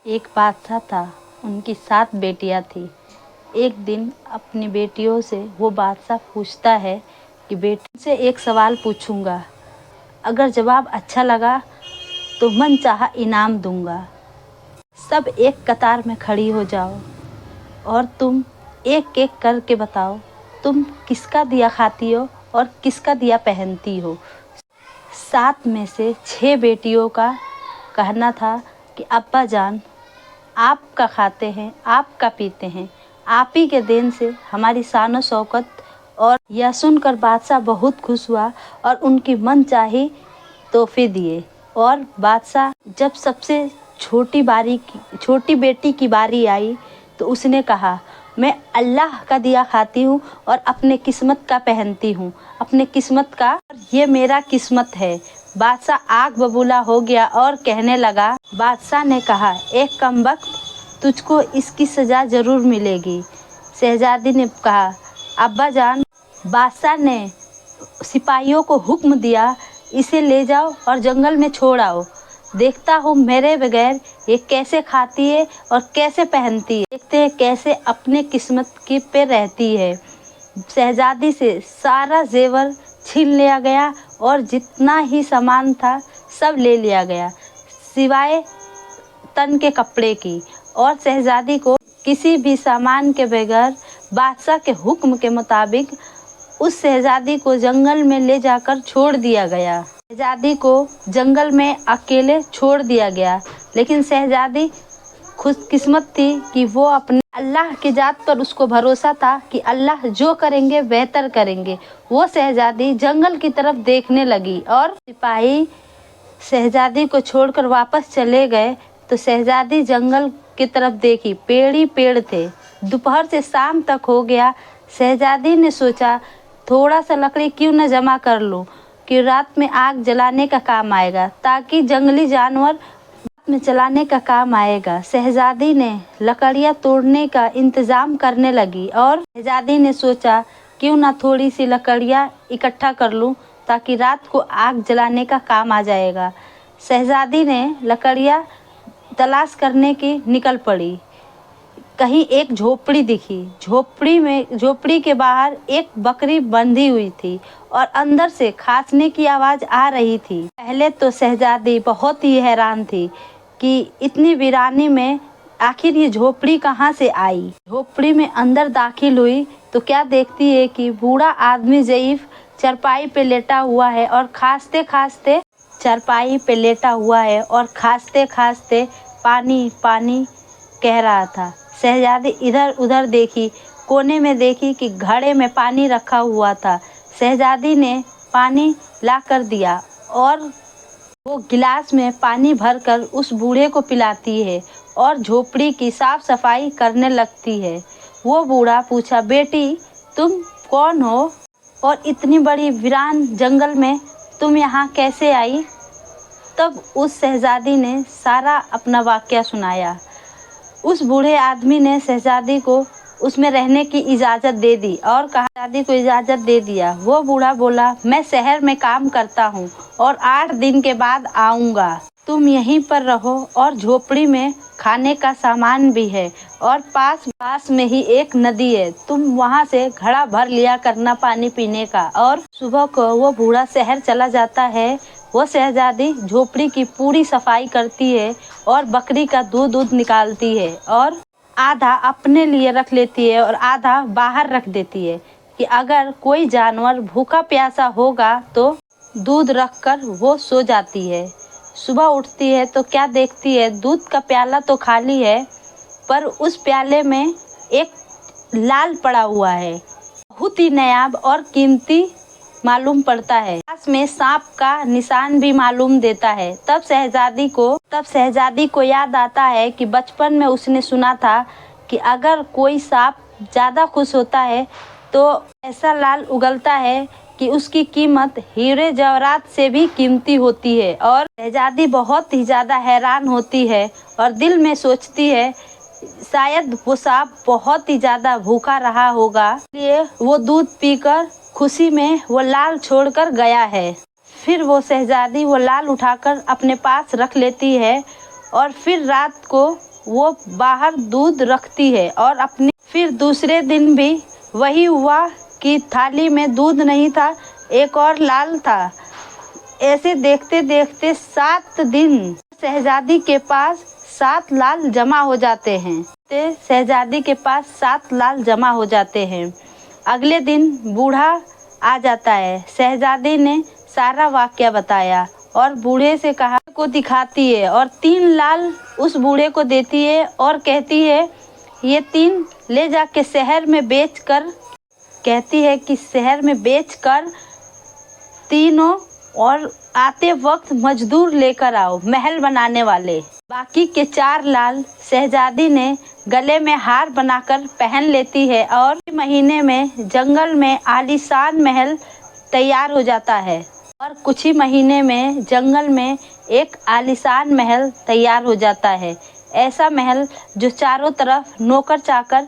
एक बादशाह था, उनकी 7 बेटियां थी। एक दिन अपनी बेटियों से वो बादशाह पूछता है कि बेटी से एक सवाल पूछूंगा, अगर जवाब अच्छा लगा तो मनचाहा इनाम दूंगा। सब एक कतार में खड़ी हो जाओ और तुम एक एक करके बताओ, तुम किसका दिया खाती हो और किसका दिया पहनती हो। 7 में से 6 बेटियों का कहना था कि अब्बा जान, आपका खाते हैं, आपका पीते हैं, आप ही के देन से हमारी शान शौकत। और यह सुनकर बादशाह बहुत खुश हुआ और उनकी मनचाही तोहफे दिए। और बादशाह जब सबसे छोटी बेटी की बारी आई तो उसने कहा, मैं अल्लाह का दिया खाती हूँ और अपने किस्मत का पहनती हूँ, अपने किस्मत का, ये मेरा किस्मत है। बादशाह आग बबूला हो गया और कहने लगा। बादशाह ने कहा, एक कमबख्त, तुझको इसकी सज़ा ज़रूर मिलेगी। शहजादी ने कहा, अब्बा जान। बादशाह ने सिपाहियों को हुक्म दिया, इसे ले जाओ और जंगल में छोड़ आओ। देखता हूँ मेरे बगैर ये कैसे खाती है और कैसे पहनती है, देखते हैं कैसे अपने किस्मत की पे रहती है। शहजादी से सारा जेवर छीन लिया गया और जितना ही सामान था सब ले लिया गया, सिवाय तन के कपड़े की। और शहजादी को किसी भी सामान के बगैर बादशाह के हुक्म के मुताबिक उस शहजादी को जंगल में ले जाकर छोड़ दिया गया। शहजादी को जंगल में अकेले छोड़ दिया गया, लेकिन शहजादी खुशकिस्मत थी कि वो अपने अल्लाह की जात पर उसको भरोसा था कि अल्लाह जो करेंगे बेहतर करेंगे। वो शहजादी जंगल की तरफ देखने लगी और सिपाही शहजादी को छोड़कर वापस चले गए तो शहजादी जंगल की तरफ देखी, पेड़ ही पेड़ थे। दोपहर से शाम तक हो गया। शहजादी ने सोचा, थोड़ा सा लकड़ी क्यों न जमा कर लूं कि रात में आग जलाने का काम आएगा, ताकि जंगली जानवर रात में जलाने का काम आएगा। शहजादी ने लकड़ियां तोड़ने का इंतज़ाम करने लगी और शहजादी ने सोचा, क्यों ना थोड़ी सी लकड़ियां इकट्ठा कर लूं ताकि रात को आग जलाने का काम आ जाएगा। शहजादी ने लकड़ियां तलाश करने की निकल पड़ी। कहीं एक झोपड़ी दिखी। झोपड़ी के बाहर एक बकरी बंधी हुई थी और अंदर से खांसने की आवाज़ आ रही थी। पहले तो शहजादी बहुत ही हैरान थी कि इतनी वीरानी में आखिर ये झोपड़ी कहाँ से आई। झोपड़ी में अंदर दाखिल हुई तो क्या देखती है कि बूढ़ा आदमी ज़ईफ चारपाई पे लेटा हुआ है और खांसते खांसते पानी पानी कह रहा था। शहजादी इधर उधर देखी, कोने में देखी कि घड़े में पानी रखा हुआ था। शहजादी ने पानी ला कर दिया और वो गिलास में पानी भरकर उस बूढ़े को पिलाती है और झोपड़ी की साफ सफाई करने लगती है। वो बूढ़ा पूछा, बेटी तुम कौन हो और इतनी बड़ी वीरान जंगल में तुम यहाँ कैसे आई। तब उस शहजादी ने सारा अपना वाकया सुनाया। उस बूढ़े आदमी ने शहजादी को उसमें रहने की इजाज़त दे दी और कहा, शहजादी को इजाज़त दे दिया। वो बूढ़ा बोला, मैं शहर में काम करता हूँ और 8 दिन के बाद आऊँगा। तुम यहीं पर रहो और झोपड़ी में खाने का सामान भी है और पास में ही एक नदी है, तुम वहाँ से घड़ा भर लिया करना पानी पीने का। और सुबह को वो बूढ़ा शहर चला जाता है। वो शहजादी झोपड़ी की पूरी सफाई करती है और बकरी का दूध निकालती है और आधा अपने लिए रख लेती है और आधा बाहर रख देती है कि अगर कोई जानवर भूखा प्यासा होगा तो दूध रखकर वो सो जाती है। सुबह उठती है तो क्या देखती है, दूध का प्याला तो खाली है पर उस प्याले में एक लाल पड़ा हुआ है, बहुत ही नायाब और कीमती मालूम पड़ता है। पास में सांप का निशान भी मालूम देता है। तब शहजादी को याद आता है कि बचपन में उसने सुना था कि अगर कोई सांप ज़्यादा खुश होता है तो ऐसा लाल उगलता है कि उसकी कीमत हीरे जवाहरात से भी कीमती होती है। और शहजादी बहुत ही ज़्यादा हैरान होती है और दिल में सोचती है, शायद वो सांप बहुत ही ज़्यादा भूखा रहा होगा, इसलिए वो दूध पीकर खुशी में वो लाल छोड़कर गया है। फिर वो शहजादी वो लाल उठाकर अपने पास रख लेती है और फिर रात को वो बाहर दूध रखती है और अपनी फिर दूसरे दिन भी वही हुआ कि थाली में दूध नहीं था, एक और लाल था। ऐसे देखते देखते 7 दिन शहजादी के पास 7 लाल जमा हो जाते हैं। शहजादी के पास 7 लाल जमा हो जाते हैं। अगले दिन बूढ़ा आ जाता है। शहजादी ने सारा वाकया बताया और बूढ़े से कहा को दिखाती है और 3 लाल उस बूढ़े को देती है और कहती है ये 3 ले जाके शहर में बेचकर, कहती है कि शहर में बेचकर तीनों और आते वक्त मजदूर लेकर आओ, महल बनाने वाले। बाकी के 4 लाल शहजादी ने गले में हार बनाकर पहन लेती है और महीने में जंगल में आलीशान महल तैयार हो जाता है। और कुछ ही महीने में जंगल में एक आलीशान महल तैयार हो जाता है। ऐसा महल जो चारों तरफ नौकर चाकर,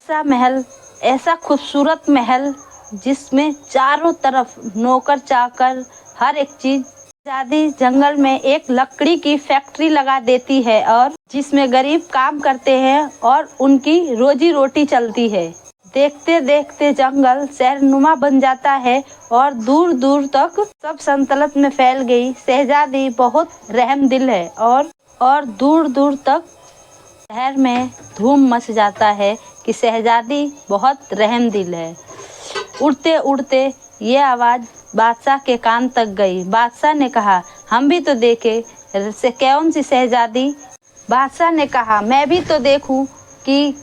ऐसा महल, ऐसा खूबसूरत महल जिसमें चारों तरफ नौकर चाकर हर एक चीज। शहजादी जंगल में एक लकड़ी की फैक्ट्री लगा देती है और जिसमें गरीब काम करते हैं और उनकी रोजी रोटी चलती है। देखते देखते जंगल शहरनुमा बन जाता है और दूर दूर तक सब सल्तनत में फैल गई। शहजादी बहुत रहमदिल है और दूर दूर तक शहर में धूम मच जाता है कि शहजादी बहुत रहमदिल है। उड़ते उड़ते ये आवाज़ बादशाह के कान तक गई। बादशाह ने कहा हम भी तो देखे से कौन सी शहजादी। बादशाह ने कहा मैं भी तो देखूं कि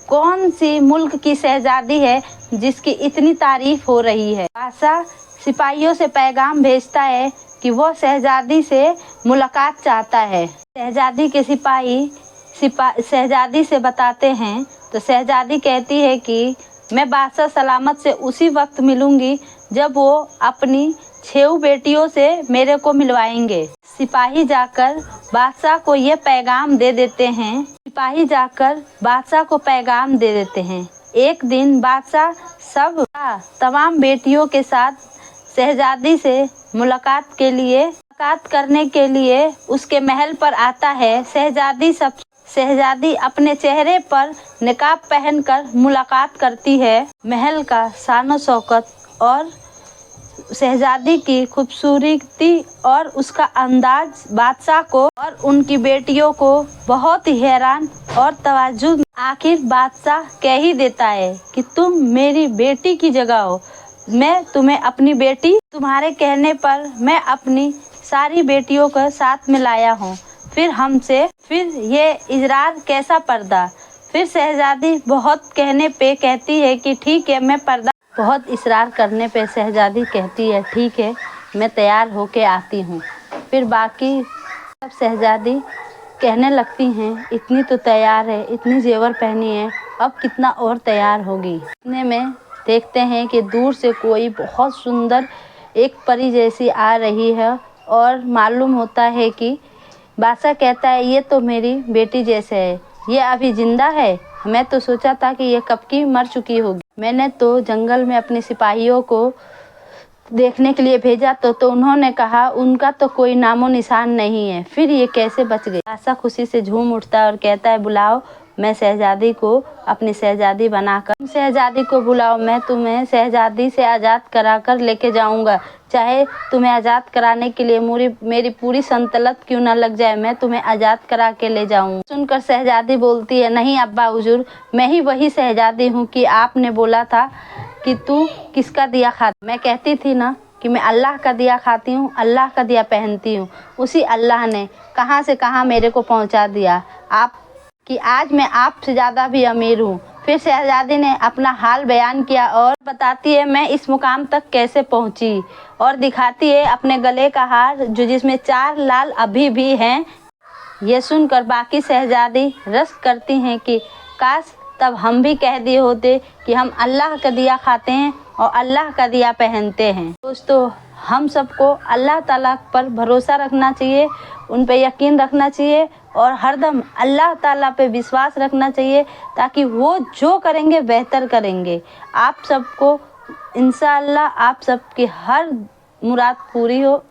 कौन सी मुल्क की शहजादी है जिसकी इतनी तारीफ हो रही है। बादशाह सिपाहियों से पैगाम भेजता है कि वो शहजादी से मुलाकात चाहता है। शहजादी के सिपाही शहजादी से बताते हैं तो शहजादी कहती है कि मैं बादशाह सलामत से उसी वक्त मिलूंगी जब वो अपनी 6 बेटियों से मेरे को मिलवाएंगे। सिपाही जाकर बादशाह को ये पैगाम दे देते हैं। सिपाही जाकर बादशाह को पैगाम दे देते हैं। एक दिन बादशाह सब तमाम बेटियों के साथ शहजादी से मुलाकात करने के लिए उसके महल पर आता है। शहजादी अपने चेहरे पर निकाब पहनकर मुलाकात करती है। महल का शानो शौकत और शहजादी की खूबसूरती और उसका अंदाज बादशाह को और उनकी बेटियों को बहुत ही हैरान और तवज्जो। आखिर बादशाह कह ही देता है कि तुम मेरी बेटी की जगह हो। मैं तुम्हें अपनी बेटी, तुम्हारे कहने पर मैं अपनी सारी बेटियों को साथ में लाया हूँ। फिर ये इजरार कैसा पर्दा। फिर शहजादी बहुत कहने पे कहती है कि ठीक है मैं पर्दा। बहुत इसरार करने पे शहजादी कहती है ठीक है मैं तैयार होके आती हूँ। फिर बाकी सब शहजादी कहने लगती हैं इतनी तो तैयार है, इतनी जेवर पहनी है, अब कितना और तैयार होगी। इतने में देखते हैं कि दूर से कोई बहुत सुंदर एक परी जैसी आ रही है और मालूम होता है कि बादशाह कहता है ये तो मेरी बेटी जैसे है, ये अभी जिंदा है। मैं तो सोचा था कि ये कब की मर चुकी होगी। मैंने तो जंगल में अपने सिपाहियों को देखने के लिए भेजा तो उन्होंने कहा उनका तो कोई नामो निशान नहीं है, फिर ये कैसे बच गई। बादशाह खुशी से झूम उठता है और कहता है बुलाओ, मैं शहजादी को अपनी शहजादी बनाकर, शहजादी को बुलाओ, मैं तुम्हें शहजादी से आज़ाद करा कर लेके जाऊंगा। चाहे तुम्हें आज़ाद कराने के लिए मेरी पूरी सल्तनत क्यों ना लग जाए, मैं तुम्हें आज़ाद करा के ले जाऊंगा। सुनकर शहजादी बोलती है नहीं अब्बा हुजूर, मैं ही वही शहजादी हूँ कि आपने बोला था कि तू किसका दिया खाती। मैं कहती थी ना कि मैं अल्लाह का दिया खाती हूँ, अल्लाह का दिया पहनती हूँ। उसी अल्लाह ने कहाँ से कहाँ मेरे को पहुँचा दिया आप कि आज मैं आपसे ज़्यादा भी अमीर हूँ। फिर शहजादी ने अपना हाल बयान किया और बताती है मैं इस मुकाम तक कैसे पहुँची और दिखाती है अपने गले का हार जो जिसमें 4 लाल अभी भी हैं। ये सुनकर बाकी शहजादी रश्क करती हैं कि काश तब हम भी कह दिए होते कि हम अल्लाह का दिया खाते हैं और अल्लाह का दिया पहनते हैं। दोस्तों हम सबको अल्लाह ताला पर भरोसा रखना चाहिए, उन पे यकीन रखना चाहिए और हरदम अल्लाह ताला पे विश्वास रखना चाहिए ताकि वो जो करेंगे बेहतर करेंगे। आप सबको इंशाअल्लाह आप सबकी हर मुराद पूरी हो।